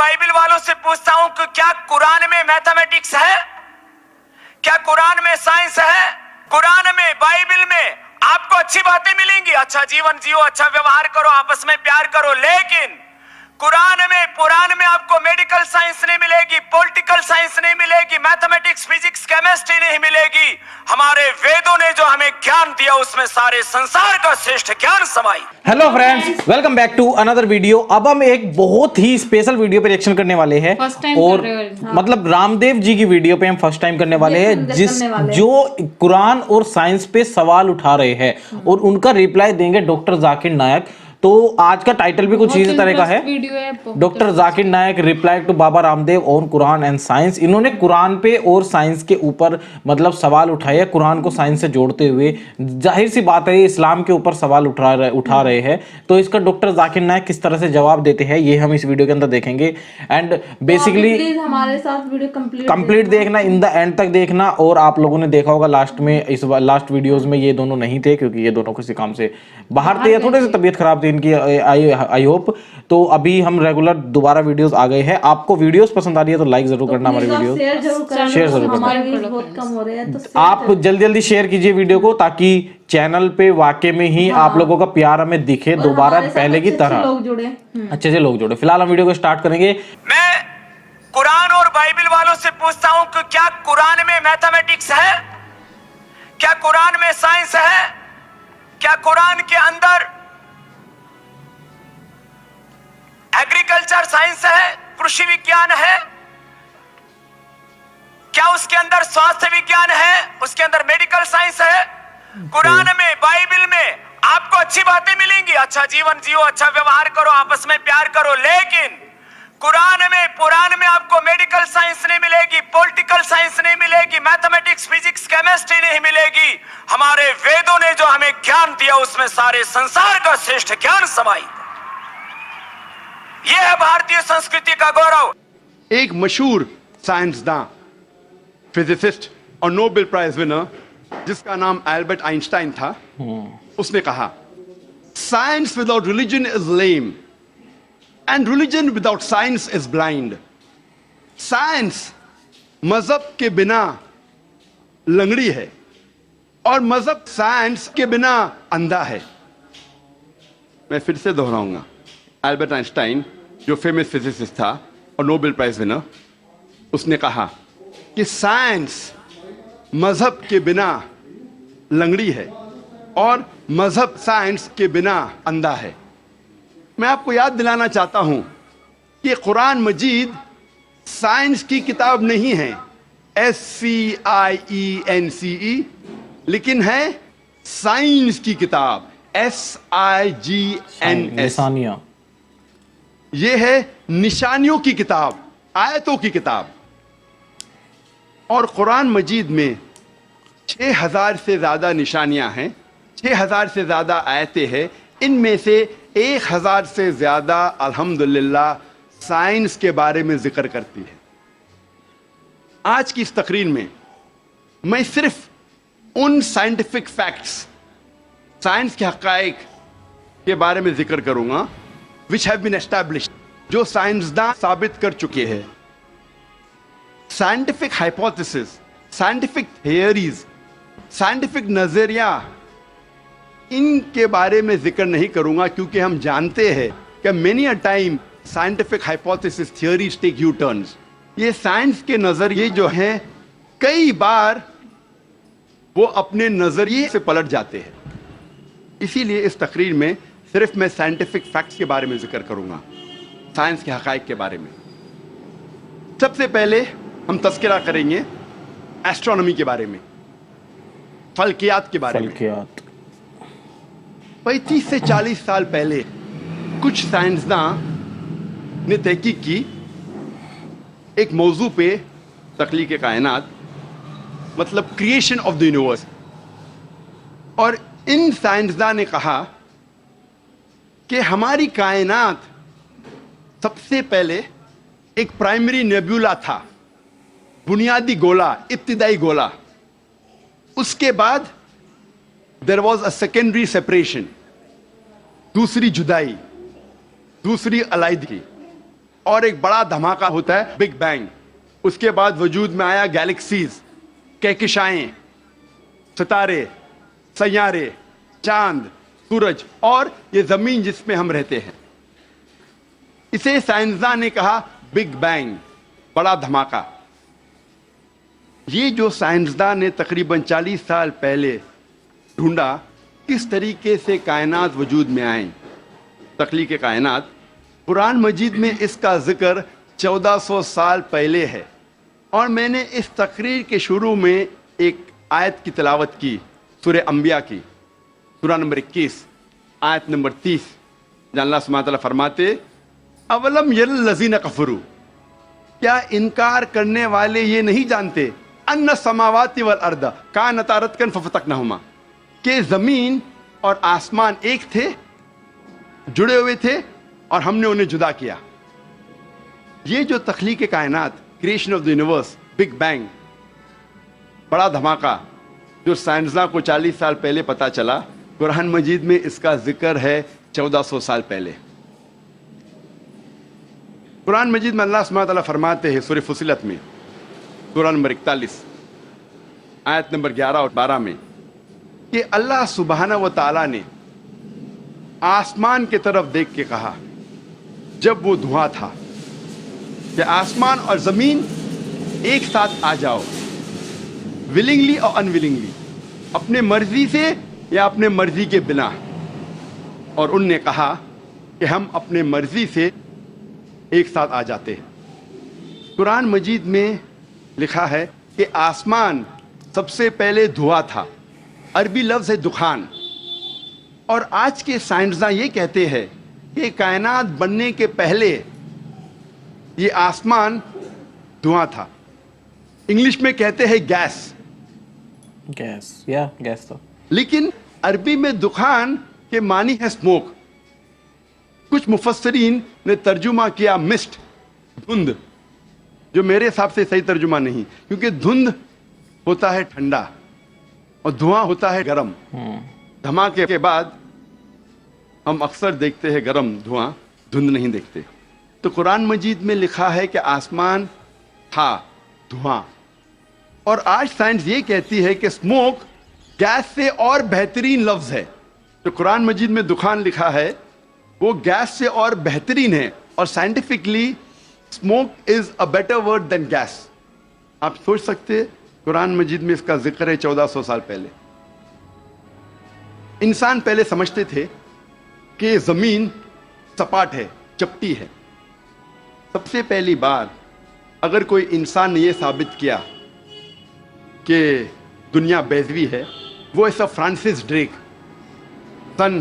Bible वालों से पूछता हूं कि क्या कुरान में मैथमेटिक्स है? क्या कुरान में साइंस है? कुरान में, बाइबल में आपको अच्छी बातें मिलेंगी, अच्छा जीवन जियो, अच्छा व्यवहार करो, आपस में प्यार करो, लेकिन कुरान में, पुराण में आपको मेडिकल साइंस नहीं मिलेगी, पॉलिटिकल साइंस नहीं मिलेगी, मैथमेटिक्स, फिजिक्स, केमिस्ट्री नहीं मिलेगी। हमारे वेदों ने जो हमें ज्ञान दिया उसमें सारे संसार का श्रेष्ठ ज्ञान समाई। Hello friends, welcome back to another video. अब हम एक बहुत ही स्पेशल वीडियो पे रिएक्शन करने वाले हैं और मतलब रामदेव जी की वीडियो पे हम फर्स्ट टाइम करने वाले हैं, जो कुरान और साइंस पे सवाल उठा रहे हैं और उनका रिप्लाई देंगे डॉक्टर जाकिर नायक। तो आज का टाइटल भी कुछ इसी तरह का है, doctor Zakir Naik reply to Baba Ramdev on Quran and science. इन्होंने कुरान पे और साइंस के ऊपर मतलब सवाल उठाए, कुरान को साइंस से जोड़ते हुए। जाहिर सी बात है इस्लाम के ऊपर सवाल उठा रहे हैं, तो इसका डॉक्टर जाकिर नायक किस तरह से जवाब देते हैं ये हम इस वीडियो के अंदर देखेंगे। एंड बेसिकली हमारे साथ वीडियो कंप्लीट देखना, इन द एंड तक देखना। और आप लोगों ने देखा होगा लास्ट में, इस लास्ट वीडियोस में ये दोनों नहीं थे क्योंकि ये दोनों किसी काम से बाहर थे या थोड़े से तबीयत खराब थी इनकी, आई होप। तो अभी हम रेगुलर दोबारा वीडियोस आ गए हैं। आपको वीडियोस पसंद आ रही है तो लाइक जरूर करना, हमारी वीडियो शेयर जरूर करना। बहुत कम हो रहे हैं तो आप जल्दी जल्दी शेयर कीजिए वीडियो को, ताकि चैनल पे वाकई में ही आप लोगों का प्यार हमें दिखे दोबारा पहले की तरह, अच्छे से लोग जुड़े। फिलहाल हम वीडियो को स्टार्ट करेंगे। मैं कुरान और बाइबल वालों से पूछता हूं कि क्या कुरान में मैथमेटिक्स है? क्या कुरान में साइंस है? क्या कुरान के अंदर एग्रीकल्चर साइंस है, कृषि विज्ञान है? क्या उसके अंदर स्वास्थ्य विज्ञान है? उसके अंदर मेडिकल साइंस है? कुरान में, बाइबल में आपको अच्छी बातें मिलेंगी, अच्छा जीवन जियो, अच्छा व्यवहार करो, आपस में प्यार करो, लेकिन कुरान में, पुराण में आपको मेडिकल साइंस नहीं मिलेगी, पॉलिटिकल साइंस नहीं मिलेगी, मैथमेटिक्स, फिजिक्स, केमिस्ट्री नहीं मिलेगी। हमारे वेदों ने जो हमें ज्ञान दिया उसमें सारे संसार का श्रेष्ठ ज्ञान समाई। यह है भारतीय संस्कृति का गौरव। एक मशहूर साइंसदान, फिजिसिस्ट और नोबेल प्राइज विनर जिसका नाम एल्बर्ट आइंस्टाइन था, उसने कहा science without religion is lame and religion without science is blind. Science मजहब के बिना लंगड़ी है और मजहब साइंस के बिना अंधा है। मैं फिर से दोहराऊंगा, एल्बर्ट आइंस्टाइन जो फेमस फिजिसिस्ट था और नोबेल प्राइज विनर, उसने कहा कि साइंस मजहब के बिना लंगड़ी है और मजहब साइंस के बिना अंधा है। मैं आपको याद दिलाना चाहता हूं कि कुरान मजीद साइंस की किताब नहीं है, SCIENCE, लेकिन है साइंस की किताब, SIGNS। ये है निशानियों की किताब, आयतों की किताब। और कुरान मजीद में 6000 से ज्यादा निशानियां हैं, 6000 से ज्यादा आयतें हैं। इनमें से 1000 से ज्यादा अल्हम्दुलिल्लाह साइंस के बारे में जिक्र करती है। आज की इस तकरीर में मैं सिर्फ उन साइंटिफिक फैक्ट्स, साइंस के हकाइक के बारे में जिक्र करूंगा which have been established, जो साइंसदान साबित कर चुके हैं। Scientific hypothesis, scientific theories, scientific नजरिया, इनके बारे में जिक्र नहीं करूंगा क्योंकि हम जानते हैं कि many a time scientific hypothesis theories take U turns. ये साइंस के नजरिए जो हैं कई बार वो अपने नजरिए से पलट जाते हैं। इसीलिए इस तकरीर में सिर्फ मैं साइंटिफिक फैक्ट्स के बारे में जिक्र करूंगा, साइंस के हकाइक के बारे में। सबसे पहले हम तस्करा करेंगे एस्ट्रोनॉमी के बारे में, फल्कियात के बारे में। 35 से 40 साल पहले कुछ साइंसदान ने तहकीक की एक मौजू पे, तख्लीक कायनात, मतलब क्रिएशन ऑफ द यूनिवर्स। और इन साइंसदान ने कहा कि हमारी कायनात सबसे पहले एक प्राइमरी नेबुला था, बुनियादी गोला, इब्तिदाई गोला। उसके बाद there was a secondary separation, दूसरी जुदाई, दूसरी अलैदगी। اور ایک بڑا دھماکہ ہوتا ہے بگ بینگ. اس کے بعد وجود میں آیا گیلیکسیز, کہکشائیں, ستارے, سیارے, چاند, سورج اور یہ زمین جس میں ہم رہتے ہیں. اسے سائنسداں نے کہا بگ بینگ, بڑا دھماکہ. یہ جو سائنسداں نے تقریباً 40 سال پہلے ڈھونڈا کس طریقے سے کائنات وجود میں آئیں, تخلیق کائنات, قرآن مجید میں اس کا ذکر 1400 سال پہلے ہے. اور میں نے اس تقریر کے شروع میں ایک آیت کی تلاوت کی, سورہ انبیاء کی, سورہ نمبر 21 آیت نمبر 30, جہاں اللہ سبحانہ تعالیٰ فرماتے اولم یر الذین کفروا, کیا انکار کرنے والے یہ نہیں جانتے ان السماوات والارض کانتا رتقا ففتقناہما, کہ زمین اور آسمان ایک تھے, جڑے ہوئے تھے اور ہم نے انہیں جدا کیا. یہ جو تخلیق کائنات, creation of the universe, big bang, بڑا دھماکہ, جو سائنسداں کو 40 سال پہلے پتا چلا, قرآن مجید میں اس کا ذکر ہے 1400 سال پہلے. قرآن مجید میں اللہ سبحانہ تعالیٰ فرماتے ہیں سورہ فصلت میں, سورہ نمبر 41 آیت نمبر 11 اور 12 میں, کہ اللہ سبحانہ و تعالیٰ نے آسمان کی طرف دیکھ کے کہا جب وہ دھواں تھا کہ آسمان اور زمین ایک ساتھ آ جاؤ, ولنگلی اور انولنگلی, اپنے مرضی سے یا اپنے مرضی کے بنا. اور ان نے کہا کہ ہم اپنے مرضی سے ایک ساتھ آ جاتے ہیں. قرآن مجید میں لکھا ہے کہ آسمان سب سے پہلے دھواں تھا, عربی لفظ ہے دخان. اور آج کے سائنسداں یہ کہتے ہیں کہ کائنات بننے کے پہلے یہ آسمان دھواں تھا. انگلش میں کہتے ہیں گیس, گیس تو, لیکن عربی میں دخان کے معنی ہے اسموک. کچھ مفسرین نے ترجمہ کیا مسٹ, دھند, جو میرے حساب سے صحیح ترجمہ نہیں, کیونکہ دھند ہوتا ہے ٹھنڈا اور دھواں ہوتا ہے گرم. دھماکے کے بعد ہم اکثر دیکھتے ہیں گرم دھواں, دھند نہیں دیکھتے. تو قرآن مجید میں لکھا ہے کہ آسمان تھا دھواں. اور آج سائنس یہ کہتی ہے کہ اسموک گیس سے اور بہترین لفظ ہے. جو قرآن مجید میں دخان لکھا ہے وہ گیس سے اور بہترین ہے, اور scientifically smoke is a better word than gas. آپ سوچ سکتے قرآن مجید میں اس کا ذکر ہے 1400 سال پہلے. انسان پہلے سمجھتے تھے کہ زمین سپاٹ ہے, چپٹی ہے. سب سے پہلی بار اگر کوئی انسان نے یہ ثابت کیا کہ دنیا بیضوی ہے, وہ ایسا Francis Drake sun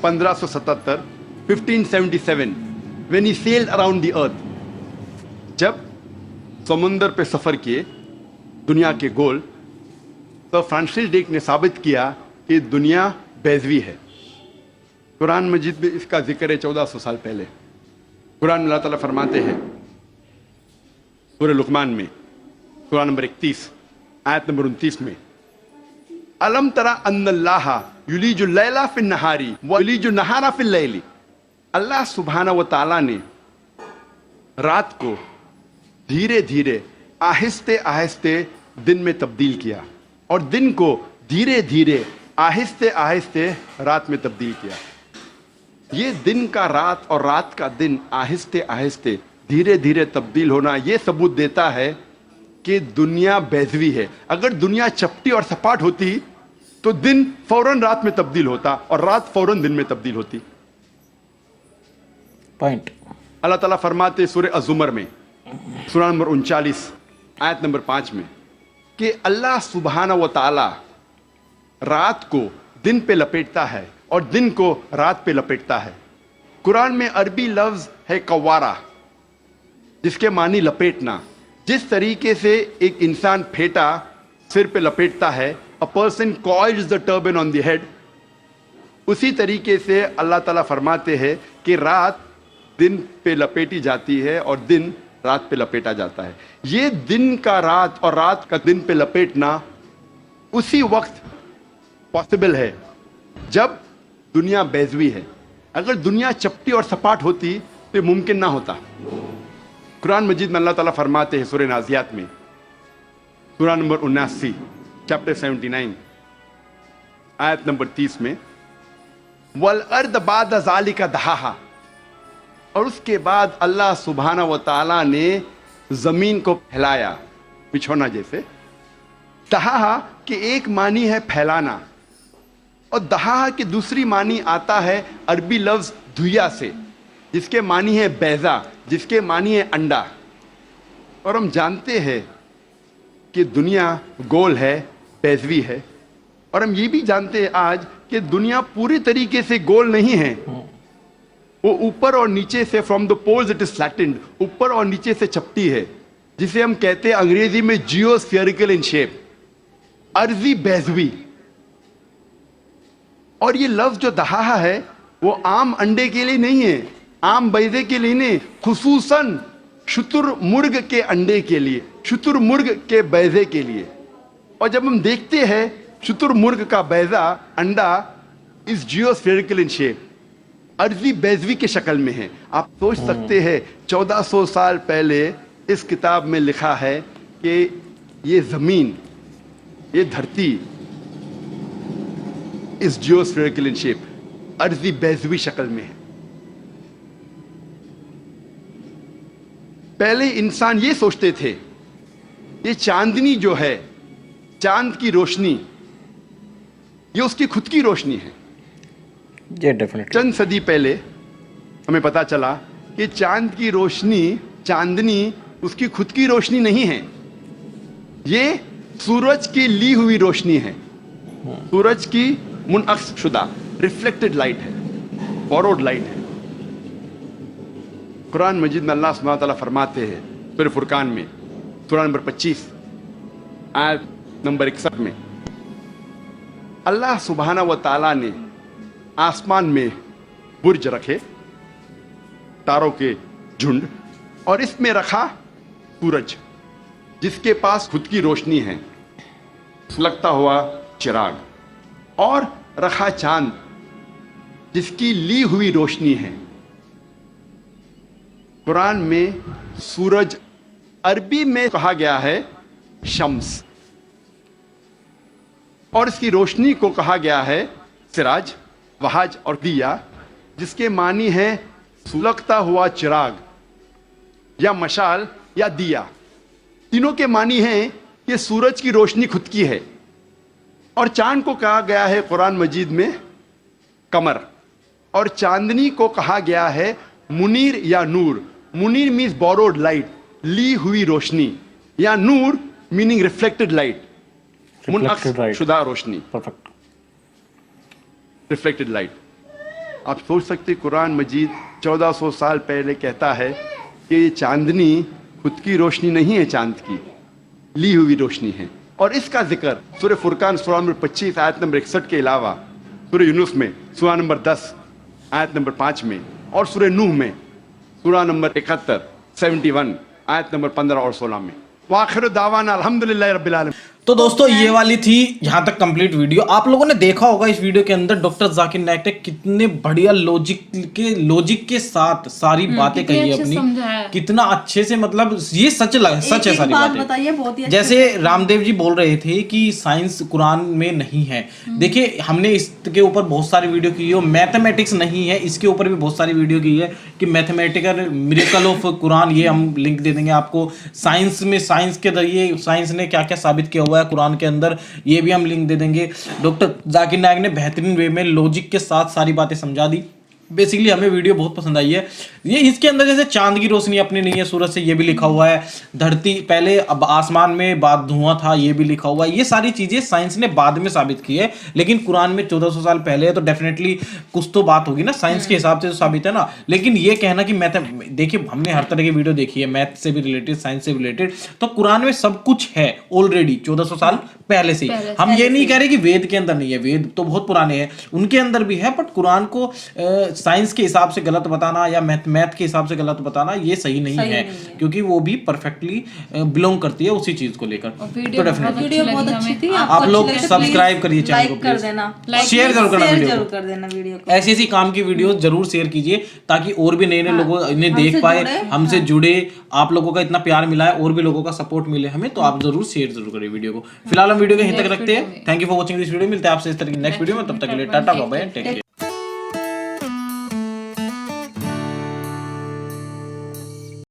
1577 1577 when he sailed around the earth, جب سمندر پہ سفر کیے دنیا کے گول, تو فرانسس ڈریک نے ثابت کیا کہ دنیا بیضوی ہے. قرآن مجید میں اس کا ذکر ہے 1400 سال پہلے. قرآن میں اللہ تعالیٰ فرماتے ہیں سورہ لقمان میں, سورہ نمبر 31 آیت نمبر 29 میں, الم ترى ان اللہ یلیج اللیل فی النہار ویلیج النہار فی اللیل. اللہ سبحانہ و تعالیٰ نے رات کو دھیرے دھیرے آہستہ آہستہ دن میں تبدیل کیا, اور دن کو دھیرے دھیرے آہستہ آہستہ رات میں تبدیل کیا. یہ دن کا رات اور رات کا دن آہستہ آہستہ دھیرے دھیرے تبدیل ہونا یہ ثبوت دیتا ہے کہ دنیا بیضوی ہے. اگر دنیا چپٹی اور سپاٹ ہوتی تو دن فوراً رات میں تبدیل ہوتا اور رات فوراً دن میں تبدیل ہوتی. پوائنٹ. اللہ تعالیٰ فرماتے سورہ الزمر میں, سورہ نمبر 39 آیت نمبر 5 میں, کہ اللہ سبحانہ و تعالی رات کو دن پہ لپیٹتا ہے اور دن کو رات پہ لپیٹتا ہے. قرآن میں عربی لفظ ہے قوارہ, جس کے معنی لپیٹنا. جس طریقے سے ایک انسان پھیٹا سر پہ لپیٹتا ہے, a person coils the turban on the head, اسی طریقے سے اللہ تعالیٰ فرماتے ہیں کہ رات دن پہ لپیٹی جاتی ہے اور دن رات پہ لپیٹا جاتا ہے. یہ دن کا رات اور رات کا دن پہ لپیٹنا اسی وقت پاسبل ہے جب دنیا بیضوی ہے. اگر دنیا چپٹی اور سپاٹ ہوتی تو یہ ممکن نہ ہوتا. कुरान मजीद में अल्लाह ताला फरमाते हैं सूरह नाज़ियात में, सूरह नंबर 79 चैप्टर 79 आयत नंबर 30 में, वल अर्द बाद ज़ालिका दहाहा, और उसके बाद अल्लाह सुब्हाना व तआला ने जमीन को फैलाया बिछौना जैसे। दहाहा की एक मानी है फैलाना, और दहाहा की दूसरी मानी आता है अरबी लफ्ज धुइया से, जिसके मानी है बैजा, जिसके मानी है अंडा। और हम जानते हैं कि दुनिया गोल है, बैजवी है, और हम ये भी जानते हैं आज कि दुनिया पूरी तरीके से गोल नहीं है, वो ऊपर और नीचे से from the poles it is flattened, ऊपर और नीचे से चपटी है, जिसे हम कहते हैं अंग्रेजी में जियोस्फेरिकल इन शेप, अर्जी बैजवी। और ये लफ्ज जो दहाहा है वो आम अंडे के लिए नहीं है, आम बैजे के लिए नहीं, खुसूसन शुतुरमुर्ग के अंडे के लिए, शुतुरमुर्ग के बैजे के लिए। और जब हम देखते हैं शुतुरमुर्ग का बैजा अंडा इस जियोस्फेरिकल इन शेप, अर्जी बैजवी के शक्ल में है। आप सोच सकते हैं 1400 साल पहले इस किताब में लिखा है कि ये जमीन, ये धरती इस जियोस्फेरिकल इन शेप, अर्जी बैजवी शक्ल में है। पहले इंसान ये सोचते थे ये चांदनी जो है, चांद की रोशनी, ये उसकी खुद की रोशनी है। ये डेफिनेटली चंद सदी पहले हमें पता चला कि चांद की रोशनी, चांदनी उसकी खुद की रोशनी नहीं है, ये सूरज की ली हुई रोशनी है, सूरज की मुनअक्स शुदा रिफ्लेक्टेड लाइट है, बोरोड लाइट है। कुरान मजीद में अल्लाह सुब्हानहू व तआला फरमाते हैं सूरह फुरकान में, सूरह नंबर 25 आयत नंबर 61 में, अल्लाह सुब्हानहू व तआला ने आसमान में बुर्ज रखे, तारों के झुंड, और इसमें रखा सूरज जिसके पास खुद की रोशनी है, सुलगता हुआ चिराग, और रखा चांद जिसकी ली हुई रोशनी है। कुरान में सूरज अरबी में कहा गया है शम्स, और इसकी रोशनी को कहा गया है सिराज, वहाज और दिया, जिसके मानी है सुलगता हुआ चिराग या मशाल या दिया। तीनों के मानी है कि सूरज की रोशनी खुद की है, और चांद को कहा गया है कुरान मजीद में कमर, और चांदनी को कहा गया है मुनीर या नूर। मुनीर मीन्स बोरोड लाइट, ली हुई रोशनी, या नूर मीनिंग रिफ्लेक्टेड लाइट, मुनअक्स शुदा रोशनी, परफेक्ट रिफ्लेक्टेड लाइट। आप सोच सकते कुरान मजीद 1400 साल पहले कहता है कि ये चांदनी खुद की रोशनी नहीं है, चांद की ली हुई रोशनी है। और इसका जिक्र सूरह फुरकान सूरह नंबर 25 आयत नंबर 61 के अलावा सूरह यूनुस में सूरह नंबर 10 आयत नंबर 5 में, और सूरह नूह में सूरह नंबर 71 71 आयत नंबर 15 और 16 में। वाखिर दावाना अल्हम्दुलिल्लाह रब्बिल आलमीन। तो दोस्तों ये वाली थी यहाँ तक कंप्लीट वीडियो। आप लोगों ने देखा होगा इस वीडियो के अंदर डॉक्टर जाकिर नाइक ने कितने बढ़िया लॉजिक के साथ सारी बातें कही है अपनी, कितना अच्छे से, मतलब ये सच है सारी बातें। बहुत ही जैसे रामदेव जी बोल रहे थे कि साइंस कुरान में नहीं है, देखिए हमने इसके ऊपर बहुत सारी वीडियो की है। मैथमेटिक्स नहीं है, इसके ऊपर भी बहुत सारी वीडियो की है कि मैथमेटिकल मिरेकल ऑफ कुरान, ये हम लिंक दे देंगे आपको। साइंस में, साइंस के जरिए साइंस ने क्या क्या साबित किया हुआ है कुरान के अंदर, ये भी हम लिंक दे देंगे। डॉक्टर जाकिर नाइक ने बेहतरीन वे में लॉजिक के साथ सारी बातें समझा दी। बेसिकली हमें वीडियो बहुत पसंद आई है। ये इसके अंदर जैसे चांद की रोशनी अपनी नहीं है सूरज से, ये भी लिखा हुआ है। धरती पहले, अब आसमान में बाद धुआं था, ये भी लिखा हुआ है। ये सारी चीजें साइंस ने बाद में साबित की है, लेकिन कुरान में 1400 साल पहले है, तो डेफिनेटली कुछ तो बात होगी ना, साइंस के हिसाब से तो साबित है ना। लेकिन ये कहना कि मैथ, देखिए हमने हर तरह की वीडियो देखी है, मैथ से भी रिलेटेड, साइंस से रिलेटेड, तो कुरान में सब कुछ है ऑलरेडी 1400 साल पहले से ही। हम ये नहीं कह रहे कि वेद के अंदर नहीं है, वेद तो बहुत पुराने हैं, उनके अंदर भी है, बट कुरान को साइंस के हिसाब से गलत बताना या मैथ के हिसाब से गलत बताना ये सही नहीं है, क्योंकि वो भी परफेक्टली बिलोंग करती है उसी चीज को लेकर। तो डेफिनेटली वीडियो बहुत अच्छी थी, आप लोग सब्सक्राइब करिए चैनल को, कर देना, शेयर जरूर करना वीडियो जरूर को, कर देना वीडियो को। ऐसी ऐसी काम की वीडियो जरूर शेयर कीजिए ताकि और भी नए नए लोगों इन्हें देख पाए, हमसे जुड़े, आप लोगों का इतना प्यार मिला है और भी लोगों का सपोर्ट मिले हमें, तो आप जरूर शेयर जरूर करिए वीडियो को। फिलहाल हम वीडियो को यहीं तक रखते हैं। Thank you for watching this video, मिलते हैं आपसे इस तरह की नेक्स्ट वीडियो में, तब तक के लिए tata bye bye, take care.